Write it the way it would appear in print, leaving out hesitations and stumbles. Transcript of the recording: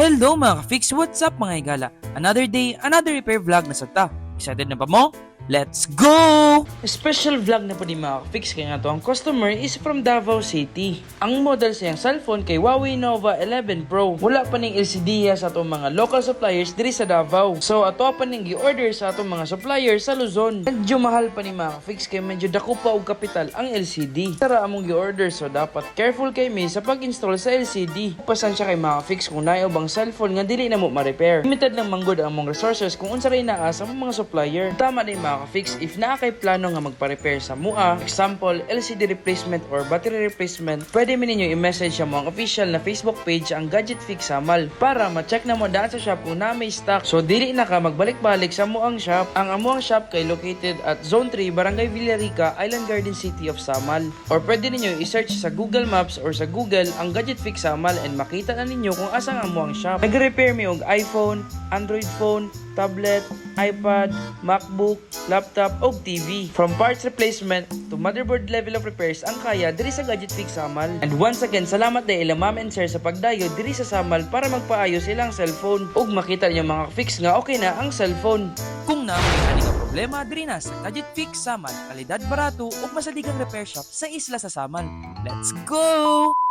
Hello mga ka-fix! What's up mga higala? Another day, another repair vlog na sata. Excited na ba mo? Let's go! Special vlog na po ni mga ka-fix kaya nga to ang customer is from Davao City. Ang model sa iyang cellphone kay Huawei Nova 11 Pro. Wala pa ning LCD sa atong mga local suppliers diri sa Davao. So ato pa ning gi-order sa atong mga suppliers sa Luzon. Medyo mahal pa ni mga ka-fix kay medyo dako pa og kapital ang LCD. Tara among gi-order so dapat careful kay mi sa pag-install sa LCD. Pasensya kay mga ka-fix kung naay ubang cellphone nga dili na mo ma-repair. Limited lang manggod ang among resources kung unsa ray naa sa mga supplier. Tama ni mga ka-fix if naa kay plano nga magpa-repair sa MUA, example LCD replacement or battery replacement, pwede mi ninyo i-message sa mga official na Facebook page ang Gadget Fix Samal para ma-check na mo daan sa shop kung na may stock. So dili na ka magbalik-balik sa muang shop. Ang amuang shop kay located at Zone 3, Barangay Villarica, Island Garden City of Samal. Or pwede ninyo i-search sa Google Maps or sa Google ang Gadget Fix Samal and makita na ninyo kung asa ang amuang shop. Nag-repair mi og iPhone, Android phone, tablet, iPad, MacBook, laptop o TV. From parts replacement to motherboard level of repairs ang kaya diri sa Gadget Fix Samal. And once again, salamat dahil ma'am and sir sa pagdayo diri sa Samal para magpaayos ilang cellphone ug makita niyo mga fix nga okay na ang cellphone. Kung naman ka problema diri na sa Gadget Fix Samal, kalidad barato ug masaligang repair shop sa isla sa Samal. Let's go!